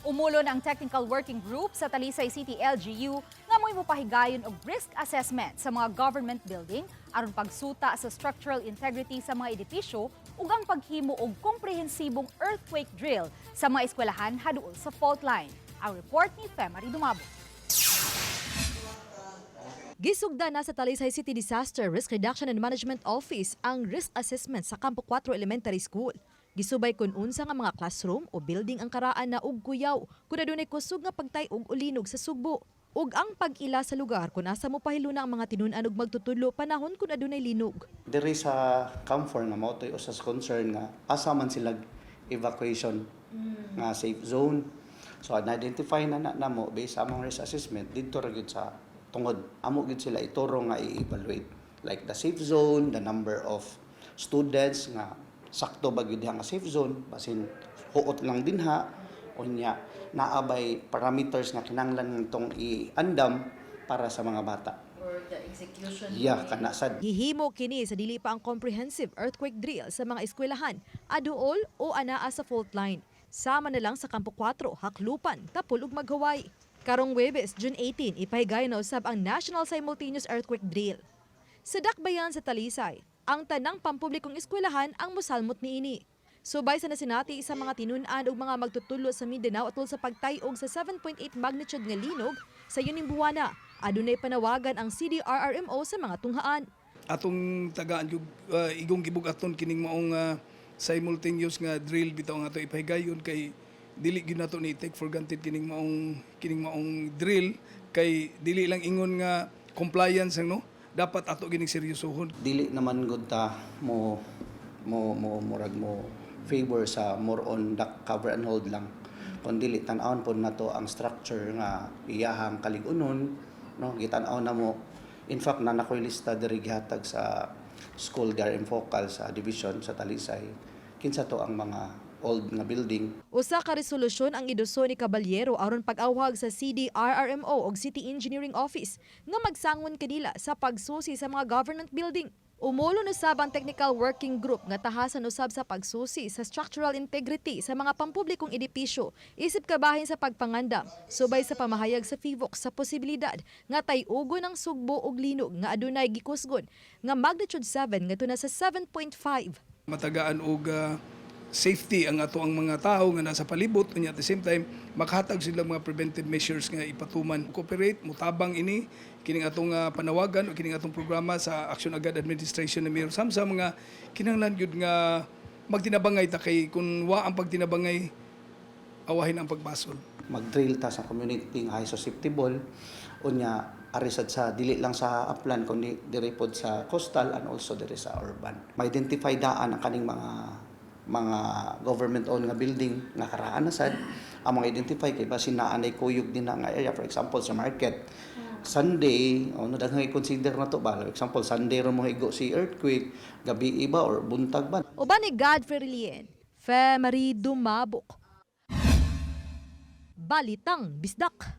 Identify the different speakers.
Speaker 1: Umulon ang Technical Working Group sa Talisay City LGU nga mo'y mopahigayon og risk assessment sa mga government building aron pagsuta sa structural integrity sa mga edipisyo ug ang paghimo og komprehensibong earthquake drill sa mga eskwelahan haduol sa fault line. Ang report ni Femari Dumabo.
Speaker 2: Gisugda na sa Talisay City Disaster Risk Reduction and Management Office ang risk assessment sa Campo 4 Elementary School. Gisubay kun unsa nga mga classroom o building ang karaan na og kuyaw kun adunay kusog nga pagtay-og o linog sa sugbo. Ug ang pag-ila sa lugar kun asa mo pahiluna ang mga tinun-an og magtutudlo panahon kun adunay linog.
Speaker 3: Diri sa Camfor nga mao toy usas concern nga asa man sila evacuation nga safe zone. So na-identify na namo based sa among risk assessment didto ra gyud sa tungod amo gyud sila ituro nga i-evaluate like the safe zone, the number of students nga sakto ba gyud nga safe zone basin huot lang dinha unya naabay parameters nga kinahanglan tong i-andam para sa mga bata.
Speaker 4: Or the execution.
Speaker 3: Yeah, kana sad.
Speaker 2: Gihimo kini sa dili pa ang comprehensive earthquake drill sa mga eskwelahan, aduol o anaa sa fault line. Sama na lang sa Campo 4, Haklupan, Tapul ug Maghuway. Karong Huwebes, June 18, ipahigay na usab ang National Simultaneous Earthquake Drill. Sa Dakbayan sa Talisay, ang tanang pampublikong eskwelahan ang mosalmot niini. Subay sa nasinati sa mga tinun-an ug mga magtutulo sa Mindanao atol sa pagtay-og sa 7.8 magnitude nga linog sa yuning buwana. Adunay panawagan ang CDRRMO sa mga tunghaan.
Speaker 5: Atong tagaan yung igong gibugaton kining maong simultaneous nga drill bitaw nga ato ipahigayon kay dili gyud nato ni take for granted kining maong drill kay dili lang ingon nga compliance no dapat ato gining seryosohon.
Speaker 3: Dili naman gud ta mo favor sa more on duck cover and hold lang. Kung dili tan-awon po nato ang structure nga iyahang kaligunon, no gitan-aw na mo. In fact na nakoy lista diri gihatag sa school garden focal sa division sa Talisay. Kinsa to ang mga old nga building.
Speaker 2: Usa ka resolusyon ang iduso ni Caballero aron pag-awhag sa CDRRMO ug City Engineering Office nga magsangon kanila sa pagsusi sa mga government building. Umulon usab ang Technical Working Group nga tahasan usab sa pagsusi sa structural integrity sa mga pampublikong edipisyo isip kabahin sa pagpangandam subay sa pamahayag sa FIVOC sa posibilidad nga tay-ugon ang sugbo ug linog nga adunay gikusgon nga magnitude 7 ngadto na sa 7.5.
Speaker 5: Matagaan og safety ang ato ang mga tao nga nasa palibot unya at the same time makahatag sila mga preventive measures nga ipatuman. Cooperate mutabang ini kining atong panawagan o kining atong programa sa Action Agad Administration ni Mayor Samsam nga kinahanglan gyud nga magtinabangay ta kay kun wa ang pagtinabangay awahin ang pagbasol.
Speaker 3: Mag-drill ta sa community nga high susceptible unya arisad sa dili lang sa upland kundi diri pod sa coastal and also diri sa urban. Ma-identify daan ang kaning mga government-owned nga building nga karaan na sad ang mga identify kay basin naanay kuyog din nga area, for example sa market Sunday no daghang i-consider na to ba, for example Sunday ro mo higo si earthquake gabi iba or buntag ba.
Speaker 2: Uban ni Godfrey Relien, Femari Dumabok. Balitang Bisdak.